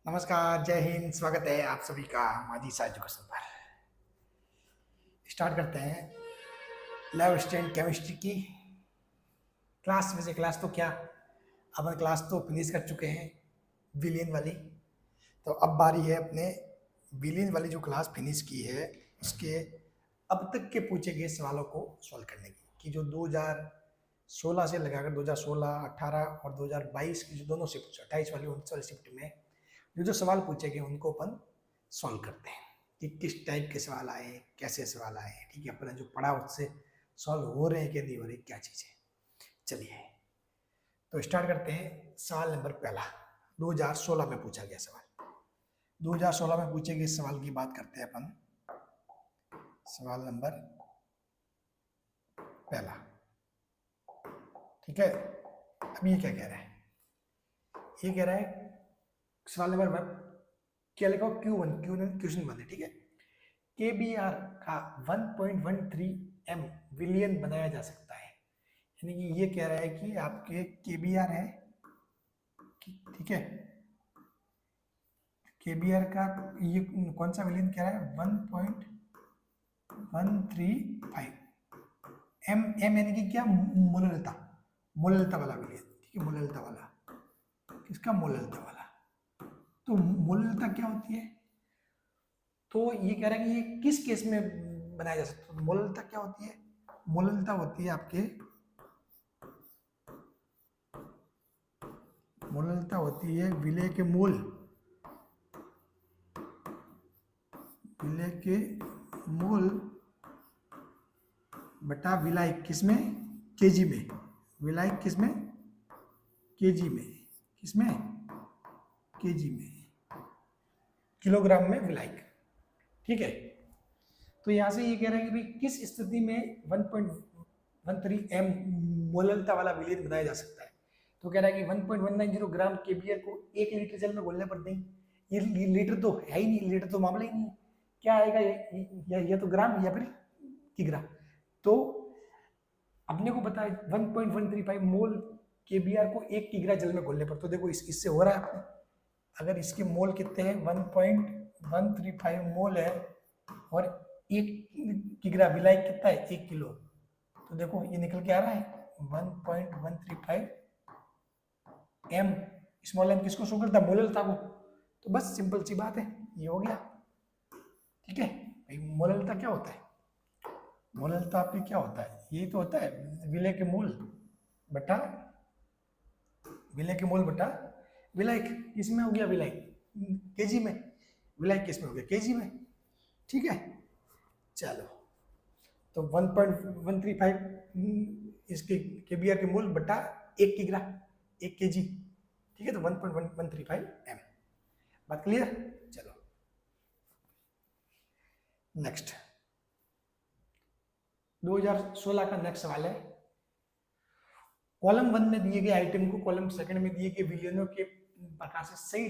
नमस्कार, जय हिंद, स्वागत है आप सभी का माझी सा एजुकेशन पर। स्टार्ट करते हैं लैब स्टैंड केमिस्ट्री की क्लास। वैसे क्लास तो क्या, अपन क्लास तो फिनिश कर चुके हैं विलियन वाली। तो अब बारी है अपने विलियन वाली जो क्लास फिनिश की है उसके अब तक के पूछे गए सवालों को सॉल्व करने की, कि जो 2016 से लगाकर 2016, 18 और 2022 की जो दोनों शिफ्ट, 28 वाली 19 वाली शिफ्ट में जो सवाल पूछे गए उनको अपन सॉल्व करते हैं कि किस टाइप के सवाल आए, कैसे सवाल आए। ठीक है, अपन जो पढ़ा उससे सॉल्व हो रहे हैं कि नहीं हो रहे, क्या चीज़ है। चलिए तो स्टार्ट करते हैं। सवाल नंबर पहला 2016 में पूछा गया सवाल। 2016 में पूछे गए सवाल की बात करते हैं अपन। सवाल नंबर पहला, ठीक है। अब ये क्या कह रहा है, ये कह रहा है सवाल नंबर वन, क्या लिखा Q1, क्वेश्चन वन है, ठीक है। KBR का 1.13 m विलियन बनाया जा सकता है। यानी कि ये कह रहा है कि आपके KBR है, ठीक है। KBR का ये कौन सा विलियन कह रहा है, 1.135 m। यानी कि क्या, मोललता, मोललता वाला विलियन, ठीक है। मोललता वाला, किसका, मोललता वाला। तो मोललता क्या होती है, तो ये कह रहा है कि ये किस केस में बनाया जा सकता है। मोललता क्या होती है, मोललता होती है आपके, मोललता होती है विलय के मूल, विलय के मूल बटा विलायक किसमें, केजी में। विलायक किसमें, केजी में, किसमें, केजी में, किलोग्राम में विलायक, ठीक है। तो यहां से ये कह रहा है कि भाई किस स्थिति में 1.13 m मोललता वाला विलयन बनाया जा सकता है। तो कह रहा है कि 1.190 ग्राम केबीआर को 1 लीटर जल में घोलने पर नहीं। ये लीटर तो है ही नहीं, लीटर तो मामला ही नहीं है। क्या आएगा, ये तो ग्राम या फिर किग्रा। तो अपने को पता है 1.135 मोल केबीआर को 1 किग्रा जल में घोलने पर। तो देखो इससे हो रहा है आपको, अगर इसके मोल कितने हैं, 1.135 मोल है और 1 किग्रा विलायक कितना है, 1 किलो। तो देखो ये निकल के आ रहा है 1.135 m। स्मॉल m किसको शो करता है, मोललता को। तो बस सिंपल सी बात है, ये हो गया, ठीक है भाई। मोललता क्या होता है, मोललता आपके क्या होता है, ये तो होता है विलय के मूल बटा, विलय के मूल बटा विलायक। इसमें हो गया विलायक केजी में, विलायक किसमें हो गया, केजी में, ठीक है। चलो तो 1.135 इसके केबीआर के मूल बटा 1 किग्रा, 1 केजी, ठीक है। तो 1.135 m, बात क्लियर। चलो नेक्स्ट 2016 का नेक्स्ट सवाल है। कॉलम 1 में दिए गए आइटम को कॉलम 2 में दिए गए विलियनों के प्रकार से सही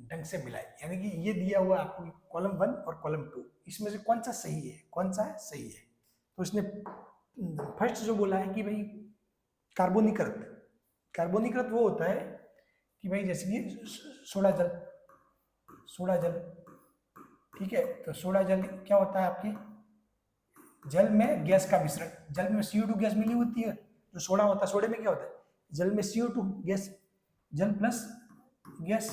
ढंग से मिलाए। यानी कि ये दिया हुआ आपको कॉलम 1 और कॉलम 2, इसमें से कौन सा सही है, कौन सा सही है। तो इसने फर्स्ट जो बोला है कि भाई कार्बोनिकृत, कार्बोनिकृत वो होता है कि भाई जैसे कि सोडा जल, सोडा जल, ठीक है। तो सोडा जल क्या होता है आपके, जल में गैस का मिश्रण, जल में CO2 गैस मिली होती है। जो सोडा होता है, सोडे में क्या होता है, जल में CO2 गैस, जल प्लस गैस।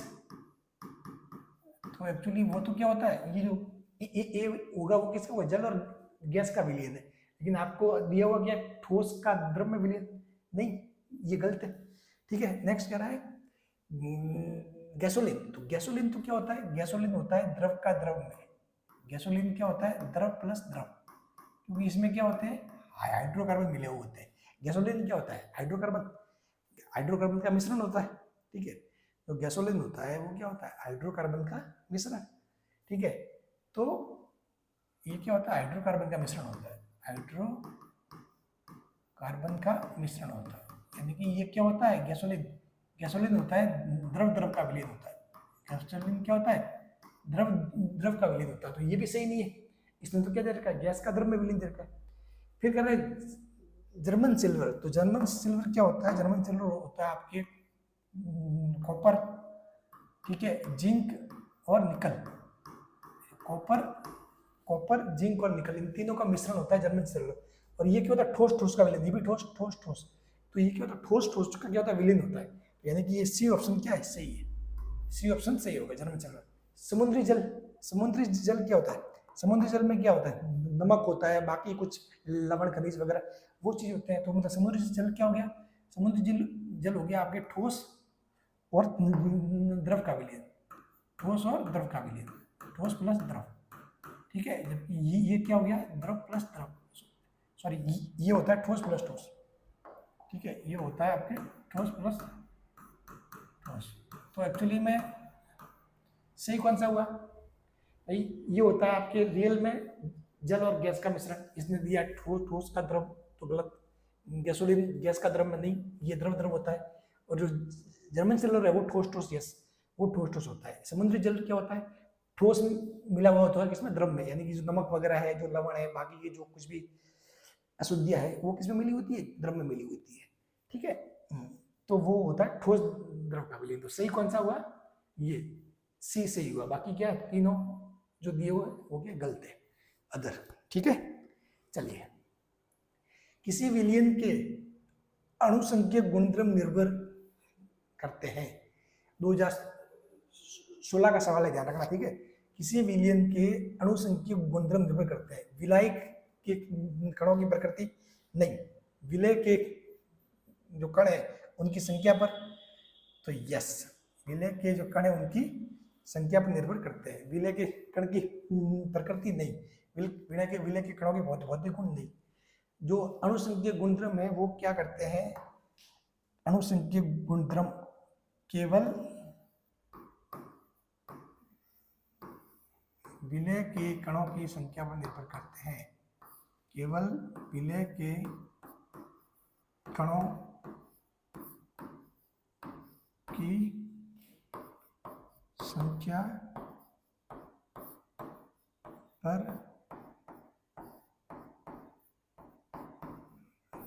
तो एक्चुअली वो तो क्या होता है, ये जो ए होगा वो किसका होगा, जल और गैस का विलयन है। लेकिन आपको दिया हुआ क्या, ठोस का द्रव में विलयन, नहीं, ये गलत है, ठीक है। नेक्स्ट कह रहा है गैसोलीन। तो गैसोलीन तो क्या होता है, गैसोलीन होता है द्रव का द्रव में, गैसोलीन क्या होता है, द्रव प्लस द्रव, क्योंकि इसमें क्या होते हैं, हाइड्रोकार्बन मिले हुए होते हैं। गैसोलीन क्या होता है, हाइड्रोकार्बन, हाइड्रोकार्बन का मिश्रण होता है, ठीक है। तो गैसोलीन होता है वो क्या होता है, हाइड्रोकार्बन का मिश्रण, ठीक है। तो ये क्या होता है, हाइड्रोकार्बन का मिश्रण होता है, हाइड्रोकार्बन का मिश्रण होता है। यानी कि ये क्या होता है, गैसोलीन, गैसोलीन होता है द्रव द्रव का विलयन होता है। गैसोलीन क्या होता है, द्रव द्रव का विलयन होता है। तो ये भी सही नहीं है, इसने तो क्या दे रखा है, गैस का द्रव में विलयन दे रखा है। फिर कह रहे जर्मन सिल्वर। तो जर्मन सिल्वर क्या होता है, जर्मन सिल्वर होता है आपके कॉपर, ठीक है, जिंक और निकल, कॉपर, कॉपर जिंक और निकल, इन तीनों का मिश्रण होता है जर्मन सेलुलर। और ये क्या होता है, ठोस ठोस का विलयन, ये भी ठोस ठोस ठोस। तो ये क्या होता है, ठोस ठोस का क्या होता है, विलयन होता है। यानी कि ये सी ऑप्शन क्या है, सही है, सी ऑप्शन सही होगा जर्मन सेलुलर। समुद्री जल, समुद्री जल क्या होता है, समुद्री जल में क्या होता है, नमक होता है, बाकी कुछ लवण खनिज वगैरह वो चीज होते हैं। तो मतलब समुद्री जल क्या हो गया, समुद्री जल जल हो गया आपके ठोस और द्रव का विलयन, ठोस और द्रव का विलयन, ठोस प्लस द्रव। ठीक है, जबकि ये क्या हो गया, द्रव प्लस द्रव, सॉरी ये होता है ठोस प्लस ठोस। ठीक है, ये होता है आपके ठोस प्लस ठोस। तो एक्चुअली में सही कौन सा हुआ भाई, ये होता है आपके रियल में जल और गैस का मिश्रण। इसने दिया ठोस ठोस का द्रव, तो गलत, गैसोलीन गैस का द्रव में नहीं, ये द्रव द्रव होता है। और जो जर्मन सेलुलर है वो ठोस ठोस, यस वो ठोस ठोस होता है। समुद्री जल क्या होता है, ठोस मिला हुआ होता है किसमें, द्रव में, यानी कि जो नमक वगैरह है, जो लवण है, बाकी के जो कुछ भी अशुद्धियां है वो किसमें मिली होती है, द्रव में मिली होती है। ठीक है, तो वो होता है ठोस द्रव का विलयन। तो सही कौन सा हुआ, ये सी सही हुआ, बाकी क्या तीनों जो दिए हुए वो क्या गलत है, अदर। ठीक है, चलिए, किसी विलयन के अणुसंख्यक गुणधर्म निर्भर करते हैं, 2016 का सवाल है, ध्यान रखना। ठीक है, किसी विलयन के अणुसंख्यक गुणधर्म निर्भर करते हैं, विलायक के कणों की प्रकृति नहीं, विलय के जो कण है उनकी संख्या पर। तो यस, विलय के जो कण है उनकी संख्या पर निर्भर करते हैं, विलय के कण की प्रकृति नहीं, विलय के कणों के भौतिक गुण नहीं। जो अणुसंख्यक गुणधर्म है वो क्या करते हैं, अणुसंख्यक गुणधर्म केवल विलय के कणों की संख्या पर निर्भर करते हैं, केवल विलय के कणों की संख्या पर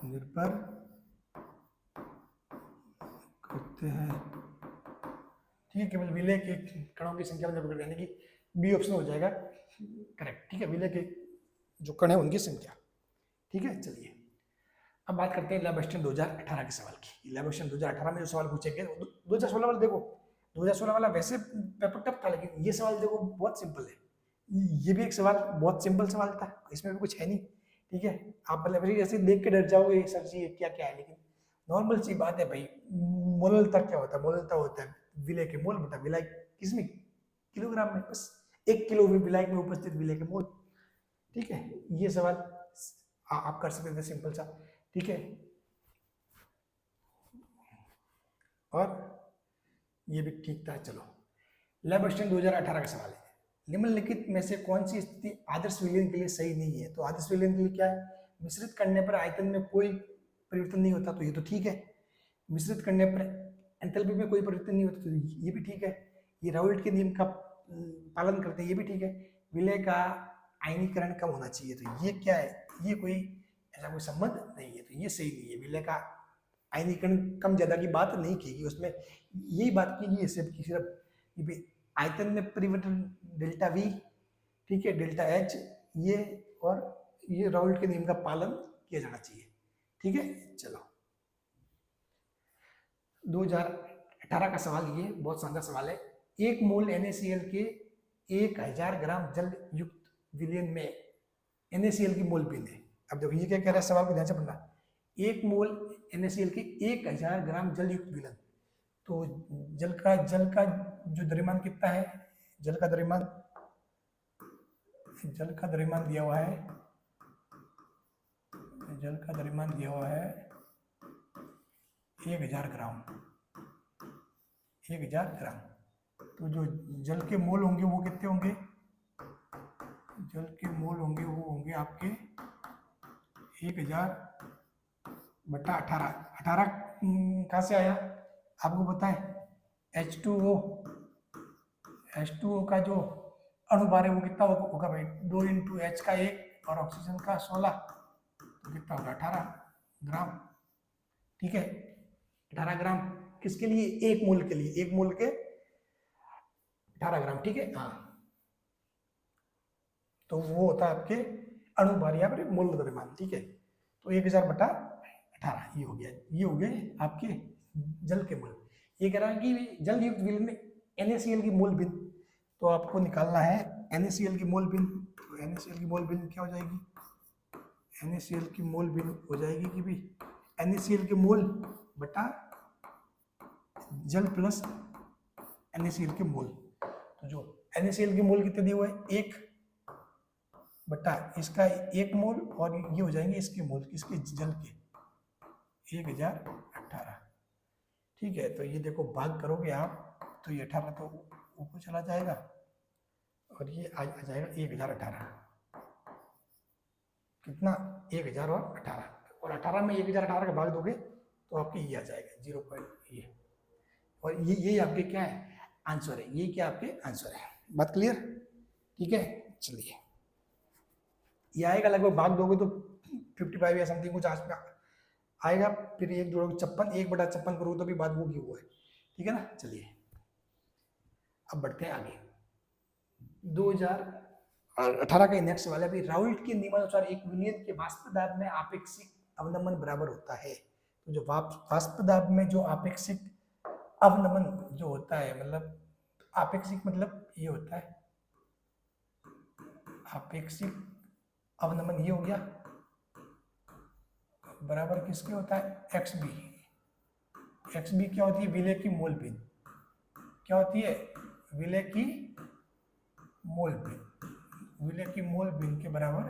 निर्भर करते हैं। ठीक है, केवल विलय के कणों की संख्या पर निर्भर करते हैं, यानी कि बी ऑप्शन हो जाएगा करेक्ट। ठीक है, विलय के जो कण है उनकी संख्या। ठीक है, चलिए अब बात करते हैं लैब असिस्टेंट 2018 के सवाल की। लैब असिस्टेंट 2018 में जो सवाल पूछे गए, 2016 वाला देखो, 2016 वाला वैसे पेपर टफ था, लेकिन ये सवाल देखो बहुत सिंपल है। ये भी एक सवाल बहुत सिंपल सवाल था, इसमें भी कुछ है नहीं। ठीक है, आप मतलब ऐसे देख के डर जाओगे सर जी क्या क्या है, लेकिन नॉर्मल सी बात है भाई। मोललता क्या होता है, मोललता होता है विलय के मोल बटा विलायक किसमें, किलोग्राम में, बस 1 किलो विलायक में उपस्थित विलय के मोल। ठीक है, ये सवाल आप कर सकते थे सिंपल सा। ठीक है, और ये भी ठीक था। चलो, लैब असिस्टेंट 2018 का सवाल है, निम्नलिखित में से कौन सी स्थिति आदर्श विलयन के लिए सही नहीं है। तो आदर्श विलयन के लिए क्या है, मिश्रित करने पर आयतन में कोई परिवर्तन नहीं होता, तो ये तो ठीक है। मिश्रित करने पर एंथैल्पी में कोई परिवर्तन नहीं होता, तो ये भी ठीक है। ये राउल्ट के नियम का पालन करते हैं, ये भी ठीक है। विलय का आयनीकरण कम होना चाहिए, तो ये क्या है, ये कोई ऐसा कोई संबंध नहीं है, तो ये सही नहीं है। विलय का आयनीकरण कम ज्यादा की बात नहीं की उसमें, यही बात की सिर्फ आयतन में परिवर्तन डेल्टा वी, ठीक है, डेल्टा एच, ये और ये राउल्ट के नियम का पालन किया जाना चाहिए। ठीक है, चलो 2018 का सवाल, ये बहुत शानदार सवाल है। 1 मोल NaCl के 1000 ग्राम जल युक्त विलयन में NaCl की मोल पिंड है। अब देखो ये क्या कह रहा है, सवाल को ध्यान से पढ़ना। 1 मोल NaCl के 1000 ग्राम जल युक्त विलयन, तो जल का जो द्रव्यमान कितना है, जल का द्रव्यमान दिया हुआ है, जल का द्रव्यमान दिया हुआ है 1000 ग्राम, 1000 ग्राम। तो जो जल के मोल होंगे वो कितने होंगे, जल के मोल होंगे वो होंगे आपके 1000 बटा 18। 18 कहाँ से आया आपको पता है, H2O का जो अणुभार है वो कितना होगा भाई, 2 × H का 1 और ऑक्सीजन का 16, तो कितना होगा 18 ग्राम। ठीक है, 18 ग्राम किसके लिए, 1 मोल के लिए, 1 मोल के 18 ग्राम, ठीक है। हाँ, तो वो होता है आपके अणु भार या फिर मोल द्रव्यमान, ठीक है। तो 1000/18 ये हो गया, ये हो गए आपके जल के मोल। ये कह रहा है कि जल युक्त विलयन में NaCl की मोल भिन्न, तो आपको निकालना है NaCl की मोल भिन्न। तो NaCl की मोल भिन्न क्या हो जाएगी, NaCl की मोल भिन्न हो जाएगी कि भी NaCl के मोल बटा जल प्लस NaCl के मोल। तो जो NaCl के मोल कितने दिए हुए हैं, 1 बटा इसका 1 मोल, और ये हो जाएंगे इसके मोल, किसके, जल के, 1018, ठीक है। तो ये देखो भाग करोगे आप तो ये 18 तो ऊपर चला जाएगा और ये आ जाएगा 1018, कितना, 1018, और 18 में 1018 का भाग दोगे तो आपके ये आ जाएगा 0. ये, और ये आपके क्या है, आंसर है, ये क्या आपके आंसर है। बात क्लियर, ठीक है। चलिए, ये आएगा लगभग, भाग दोगे तो 55 या समथिंग कुछ आस आएगा। फिर 1 जोड़ोगे 56, 1/56 करोगे तो भी बात वो की वो है, ठीक है ना। चलिए अब बढ़ते हैं आगे। 2018 का नेक्स्ट वाला भी, राउल्ट के नियमानुसार एक विलयन के वाष्प दाब में आपेक्षिक अवनमन बराबर होता है। तो जो वाष्प दाब में जो आपेक्षिक अवनमन जो होता है, मतलब आपेक्षिक मतलब ये होता है, आपेक्षिक अवनमन ये हो गया, बराबर किसके होता है, XB। XB क्या होती है, विलय की मोल भिन्न, क्या होती है, विलय की मोल भिन्न, विलय की मोल भिन्न के बराबर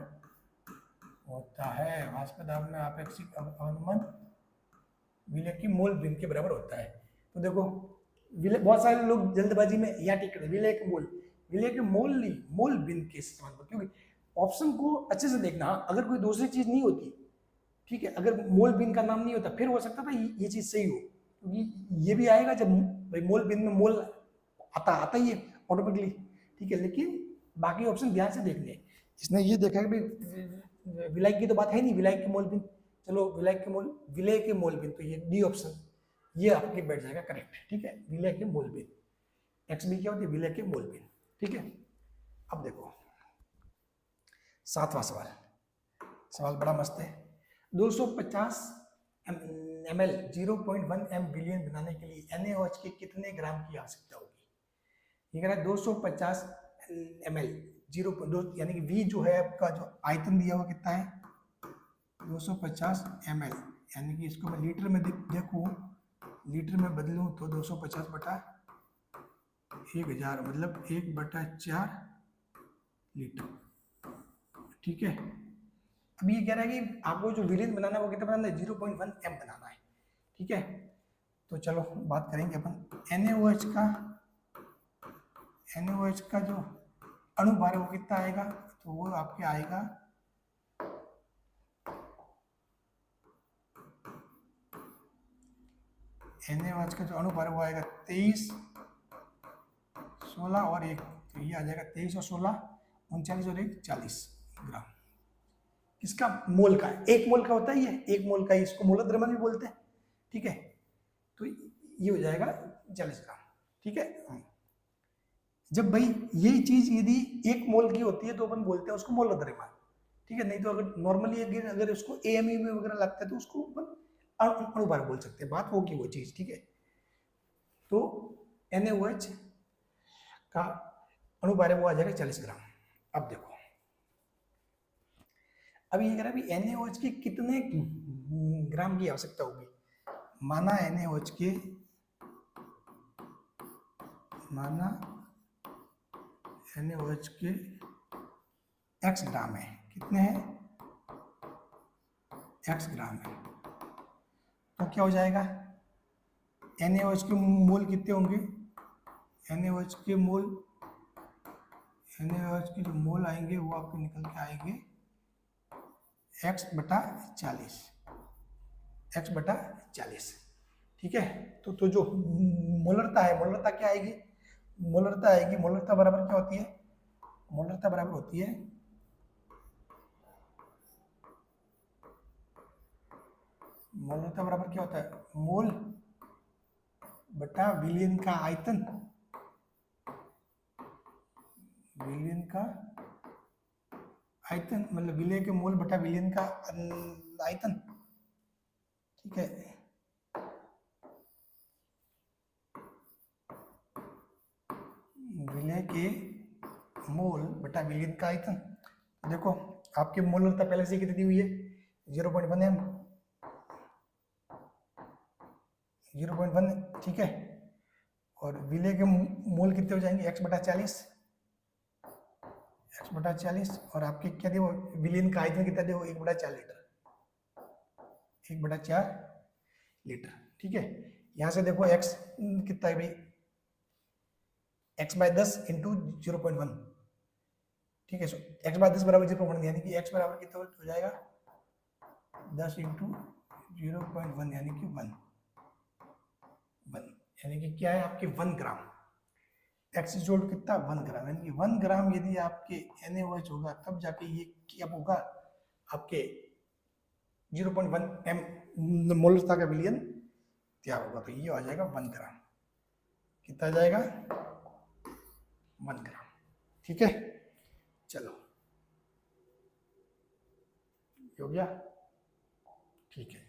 होता है। वाष्प दाब में आपेक्षिक अवनमन विलय की मोल भिन्न के बराबर होता है। तो देखो विलय, बहुत सारे लोग जल्दबाजी में या टिक विलय के मोल, विलय के मोल नहीं, मोल भिन्न के इस्तेमाल पर, क्योंकि ऑप्शन को अच्छे से देखना, अगर कोई दूसरी चीज नहीं होती, ठीक है, अगर मोल भिन्न का नाम नहीं होता फिर हो सकता था ये चीज सही हो, क्योंकि ये भी आएगा जब भाई मोल भिन्न में मोल आता ही है ऑटोमेटिकली, ठीक है। लेकिन बाकी ऑप्शन ध्यान से देखने, इसने ये देखा कि विलायक की तो बात है नहीं, विलायक के मोल भिन्न, चलो विलायक के मोल, विलय के मोल भिन्न, तो ये डी ऑप्शन ये आपके बैठ जाएगा करेक्ट, ठीक है। विलय के मोल भिन्न, XB क्या होती है, विलय के मोल भिन्न, ठीक है। अब देखो 7वां सवाल, सवाल बड़ा मस्त है। 250 ml 0.1 m विलयन बनाने के लिए NaOH के कितने ग्राम की आवश्यकता होगी। ये कह रहा है 250 ml 0.2, यानी कि V जो है आपका जो आयतन दिया हुआ कितना है, 250 ml, यानी कि इसको मैं लीटर में देखूँ, लीटर में बदलूँ तो 250 बटा 1000, मतलब 1/4 लीटर, ठीक है। अब ये कह रहा है कि आपको जो विलयन बनाना है वो कितना बनाना है, 0.1 m बनाना है, ठीक है। तो चलो बात करेंगे अपन NaOH का जो अणुभार है वो कितना आएगा, तो वो आपके आएगा NaOH का जो अणुभार है वो आएगा 23, 16 और 1, तो ये आ जाएगा 23 और 16 39 और 1 40 ग्राम। किसका, मोल का है, 1 मोल का होता है ये, 1 मोल का, इसको मोल द्रव्यमान भी बोलते हैं, ठीक है। तो ये हो जाएगा 40 ग्राम, ठीक है। जब भाई ये चीज यदि 1 मोल की होती है तो अपन बोलते हैं उसको मोल द्रव्यमान, ठीक है। नहीं तो अगर नॉर्मली अगर उसको AME में वगैरह लगता है तो उसको अपन अणुभार बोल सकते हैं, बात होगी वो चीज, ठीक है। तो NaOH का अणुभार वो आ जाएगा 40 ग्राम। अब देखो, अब ये कह रहा है NaOH के कितने ग्राम की आवश्यकता होगी। माना NaOH के X ग्राम है, कितने हैं, X ग्राम है, तो क्या हो जाएगा, NaOH के मोल कितने होंगे, NaOH के जो मोल आएंगे वो आपको निकल के आएंगे X/40, X/40, ठीक है। तो जो मोलरता है, मोलरता क्या आएगी, मोलरता बराबर क्या होती है, मोलरता बराबर होती है मोलरता बराबर क्या होता है, मोल बटा विलयन का आयतन विलयन का आयतन, मतलब विलय के मोल बटा विलयन का आयतन, ठीक है। विलय के मोल बटा विलयन का आयतन। देखो आपकी मोलरता पहले से कितनी दी हुई है, 0.1 m, 0.1, ठीक है। और विलय के मोल कितने हो जाएंगे, x/40, x/40। और आपके क्या दे, विलयन का आयतन कितना दे, 1/4 लीटर, 1/4 लीटर, ठीक है। यहाँ से देखो x कितना है भाई, x/10 इंटू 0.1, ठीक है। x/10 बराबर 0.1, यानी कि x बराबर कितना हो जाएगा, 10 इंटू 0.1 यानी कि 1, यानी कि क्या है आपके 1 ग्राम। x इज इक्वल टू कितना, 1 ग्राम, यानी कि 1 ग्राम यदि आपके NaOH होगा तब जाके ये क्या होगा, आपके 0.1 m मोलरता का विलयन तैयार होगा। तो ये आ जाएगा 1 ग्राम, कितना आ जाएगा, 1 ग्राम, ठीक है। चलो हो गया, ठीक है।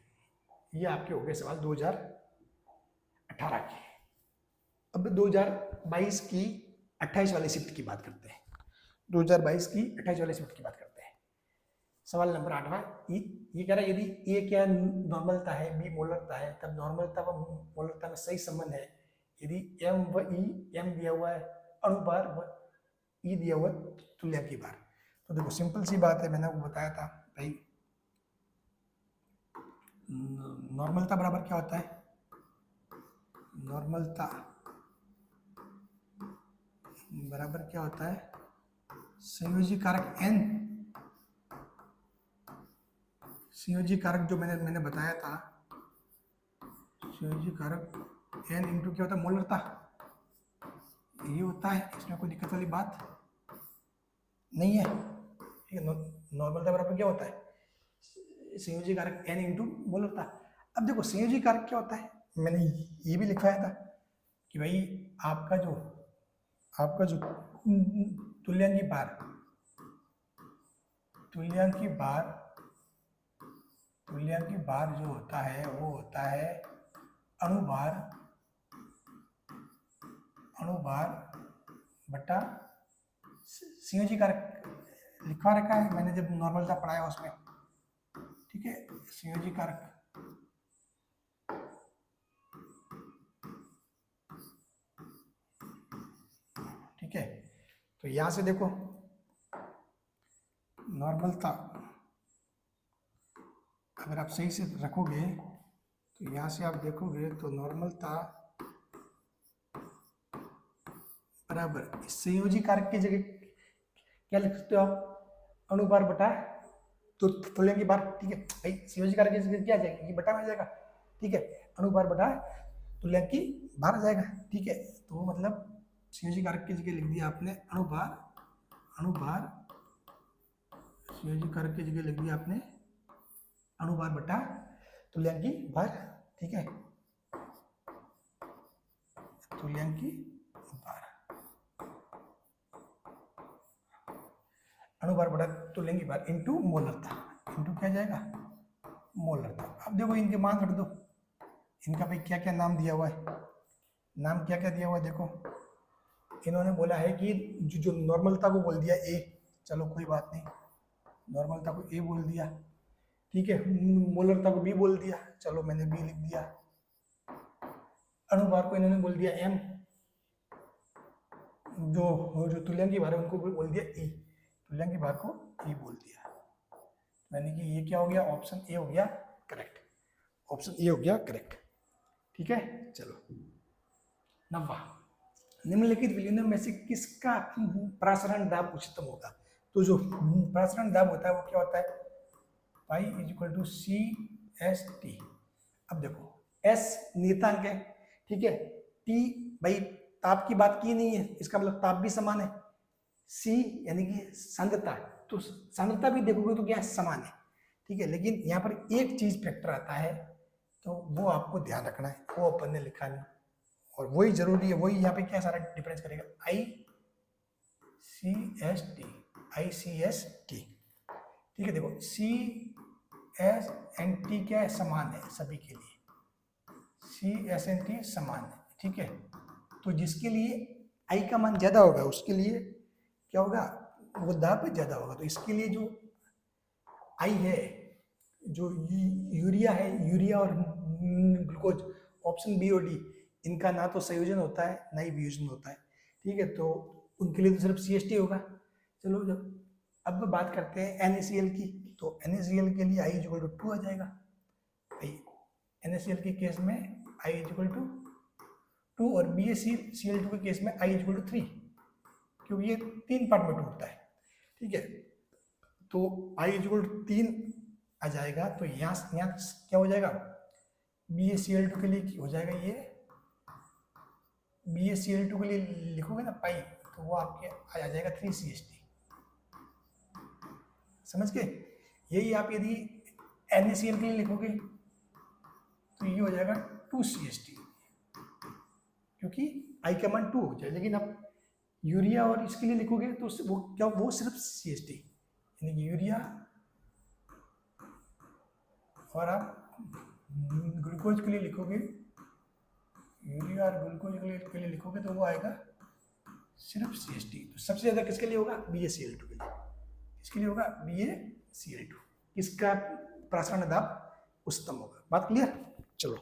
ये आपके हो गए सवाल 2018 के। अब 2022 की 28 वाली शिफ्ट की बात करते हैं, 2022 की 28 वाली शिफ्ट की बात करते हैं। सवाल नंबर 8वां, ये कह रहा है यदि ए क्या नॉर्मलता है, बी मोलरता है, तब नॉर्मलता व मोलरता में सही संबंध है यदि एम व ई, एम दिया हुआ है अणुभार व ई दिया हुआ तुल्यकी भार। तो देखो सिंपल सी बात है, मैंने आपको बताया था भाई, नॉर्मलता बराबर क्या होता है, नॉर्मलता बराबर क्या होता है, संयोजी कारक n, संयोजी कारक जो मैंने बताया था, संयोजी कारक n इंटू क्या होता है, मोलरता, ये होता है। इसमें कोई दिक्कत वाली बात नहीं है, ठीक है। नॉर्मलता बराबर क्या होता है, संयोजी कारक n इंटू मोलरता। अब देखो संयोजी कारक क्या होता है, मैंने ये भी लिखवाया था कि भाई आपका जो तुल्यांकी भार, तुल्यांकी भार जो होता है वो होता है अणुभार बटा संयोजी कारक, लिखवा रखा है मैंने जब नॉर्मलता पढ़ाया उसमें, ठीक है। संयोजी कारक, ठीक है। तो यहां से देखो नॉर्मलता अगर आप सही से रखोगे तो यहां से आप देखोगे तो नॉर्मलता बराबर संयोजी कारक की जगह क्या लिख सकते हो आप, अणुभार बटा तो तुल्यांकी भार, ठीक है भाई। संयोजी कारक की जगह क्या आ जाएगा, ये बटा में आ जाएगा, ठीक है। अणुभार बटा तुल्यांकी भार आ जाएगा, ठीक है। तो मतलब संयोजी कारक की जगह लिख दिया आपने अणुभार, संयोजी कारक की जगह लिख दिया आपने अणुभार बटा तुल्यांकी भार, ठीक है, तुल्यांकी भार, अणुभार बटा तुल्यांकी भार इंटू मोलरता, इंटू क्या जाएगा, मोलरता। अब देखो इनके मान रख दो, इनका भाई क्या क्या नाम दिया हुआ है, नाम क्या क्या दिया हुआ है देखो। इन्होंने बोला है कि जो नॉर्मलता को बोल दिया ए, चलो कोई बात नहीं, नॉर्मलता को ए बोल दिया, ठीक है। मोलरता को बी बोल दिया, चलो मैंने बी लिख दिया। अणुभार को इन्होंने बोल दिया एम, जो तुल्यांकी भार है उनको बोल दिया ई, तुल्यांकी भार को ई बोल दिया, यानी कि ये क्या हो गया, ऑप्शन ए हो गया करेक्ट, ऑप्शन ए हो गया करेक्ट, ठीक है। चलो 90, निम्नलिखित विलीनों में से किसका प्रसारण दाब उच्चतम होगा। तो जो प्रसारण दाब होता है वो क्या होता है, pi is equal to C S T. अब देखो एस नियतांक है, ठीक है, टी भाई ताप की बात की नहीं है, इसका मतलब ताप भी समान है, सी यानी कि सांद्रता, तो सांद्रता भी देखोगे तो क्या समान है, ठीक है। लेकिन यहाँ पर एक चीज फैक्टर आता है, तो वो आपको ध्यान रखना है, वो अपन ने लिखा नहीं, और वही जरूरी है, वही यहाँ पे क्या सारा डिफरेंस करेगा, आई CST, ICST, ठीक है। देखो CSNT क्या है, समान है सभी के लिए, CSNT समान है, ठीक है। तो जिसके लिए I का मान ज़्यादा होगा उसके लिए क्या होगा, वो दाब ज़्यादा होगा। तो इसके लिए जो I है, जो यूरिया है, यूरिया और ग्लूकोज, ऑप्शन बी और डी, इनका ना तो संयोजन होता है ना ही वियोजन होता है, ठीक है। तो उनके लिए तो सिर्फ CST होगा। चलो जब अब बात करते हैं NaCl की, तो NaCl के लिए I इक्वल टू 2 आ जाएगा। NaCl के केस में I इक्वल टू 2 और BaCl2 के केस में I इक्वल टू 3, क्योंकि ये 3 पार्ट में टूटता है, ठीक है। तो I इक्वल टू 3 आ जाएगा। तो यहाँ क्या हो जाएगा, BaCl2 के लिए हो जाएगा, ये BaCl2 के लिए लिखोगे ना पाई, तो वो आपके आ जाएगा 3CST, समझ गए। यही आप यदि NaCl के लिए लिखोगे तो ये हो जाएगा 2CST, क्योंकि I का मान 2 हो जाए। लेकिन आप यूरिया और इसके लिए लिखोगे तो वो क्या, वो सिर्फ CST, यानी कि यूरिया और आप ग्लूकोज के लिए लिखोगे, यूरिया और ग्लूकोज के लिए लिखोगे तो वो आएगा सिर्फ CST। तो सबसे ज़्यादा किसके लिए होगा, BaCl2 के लिए। किसके लिए होगा, BaCl2, इसका प्रासरण दाब उच्चतम होगा। बात क्लियर। चलो,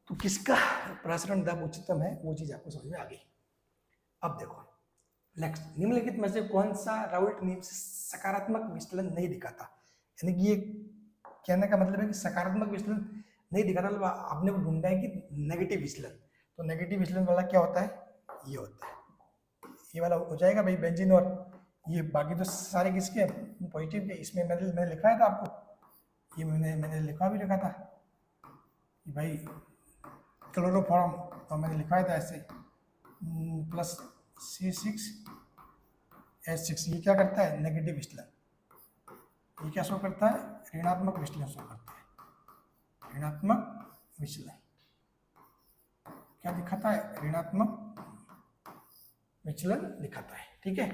तो किसका प्रासरण दाब उच्चतम है वो चीज़ आपको समझ में आ गई। अब देखो नेक्स्ट, निम्नलिखित में से कौन सा राउल्ट नियम से सकारात्मक विचलन नहीं दिखाता। यानी कि ये कहने का मतलब है कि सकारात्मक विचलन नहीं दिखाता, मतलब आपने ढूंढा है कि नेगेटिव विचलन। तो नेगेटिव विचलन वाला क्या होता है, ये होता है, ये वाला हो जाएगा भाई बेंजीन। और ये बाकी तो सारे किसके पॉजिटिव के। इसमें मैंने लिखा था आपको, ये मैंने लिखा भी रखा था कि भाई क्लोरोफॉर्म, तो मैंने लिखा था ऐसे प्लस C6H6, ये क्या करता है, नेगेटिव विचलन। ये क्या शो करता है, ऋणात्मक विचलन शो करता है, ऋणात्मक विचलन क्या दिखाता है, ऋणात्मक विचलन दिखाता है, ठीक है।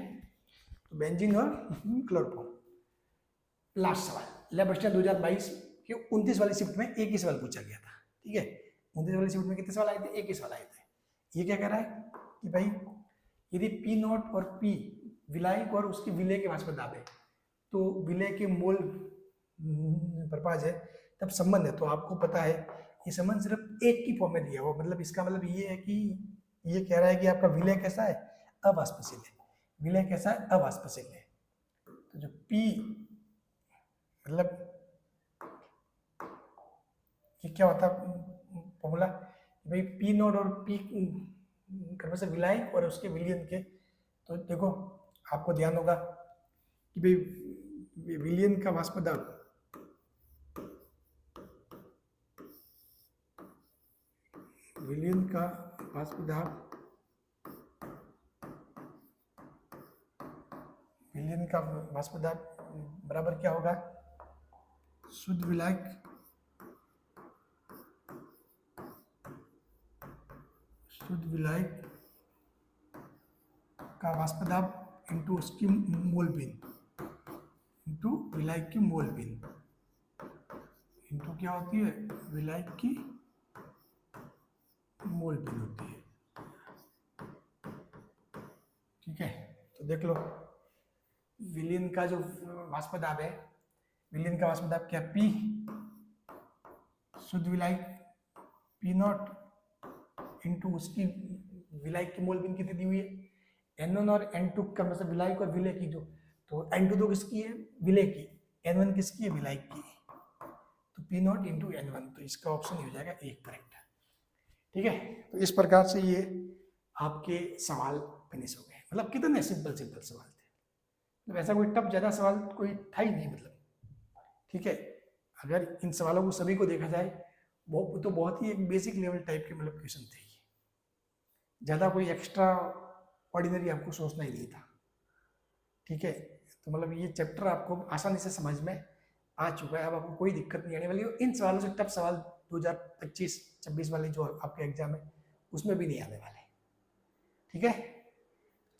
तो बेंजीन और क्लोरोफॉर्म। लास्ट सवाल, लैब असिस्टेंट 2022 के 29 वाली शिफ्ट में एक ही सवाल पूछा गया था, ठीक है। 29 वाली शिफ्ट में कितने सवाल आए थे, एक ही सवाल आए थे। ये क्या कह रहा है कि भाई यदि P0 और P विलायक और उसके विलय के वाष्प दाब है, तो विलय के मोल प्रपाज है, तब संबंध है। तो आपको पता है ये संबंध सिर्फ एक की फॉर्म में दिया हुआ, मतलब इसका मतलब ये है कि ये कह रहा है कि आपका विलय कैसा है, अवाष्पशील है। विलय कैसा है, अवाष्पशील है। तो जो P मतलब ये क्या होता है फॉर्मूला, भाई P0 और P क्रम से विलायक और उसके विलयन के। तो देखो आपको ध्यान होगा कि भाई विलयन का वाष्प दाब, विलयन का वाष्प दाब, विलयन का वाष्प दाब बराबर क्या होगा, शुद्ध विलायक का वाष्प दाब इंटू उसकी मोल पिन, इंटू विलायक की मोल पिन, इंटू क्या होती है, विलायक की मोल पिन होती है, ठीक है। तो देख लो विलयन का जो वाष्प दाब है, विलयन का वाष्प दाब क्या, P शुद्ध विलायक P0 इंटू उसकी विलायक की मोल पिन कितनी दी हुई है, N1 और N2 का मतलब विलायक और विलय की जो, तो N2 तो किसकी है, विलय की, N1 किसकी है, विलायक की। तो P0 इंटू N1, तो इसका ऑप्शन हो जाएगा एक करेक्ट, ठीक है। तो इस प्रकार से ये आपके सवाल फिनिश हो गए। मतलब कितने सिंपल सवाल थे, मतलब ऐसा कोई टफ ज़्यादा सवाल कोई था ही नहीं, मतलब ठीक है। अगर इन सवालों को सभी को देखा जाए वो तो बहुत ही एक बेसिक लेवल टाइप के मतलब क्वेश्चन थे, ज़्यादा कोई एक्स्ट्रा ऑर्डिनरी आपको सोचना ही नहीं था, ठीक है। तो मतलब ये चैप्टर आपको आसानी से समझ में आ चुका है, अब आपको कोई दिक्कत नहीं आने वाली। इन सवालों से टफ सवाल 2025-26 वाले जो आपके एग्जाम है उसमें भी नहीं आने वाले, ठीक है।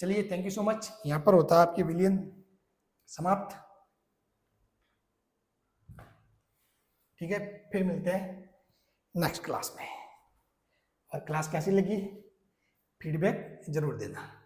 चलिए, थैंक यू सो मच। यहाँ पर होता है आपकी विलियन समाप्त। ठीक है, फिर मिलते हैं नेक्स्ट क्लास में। और क्लास कैसी लगी फीडबैक जरूर देना।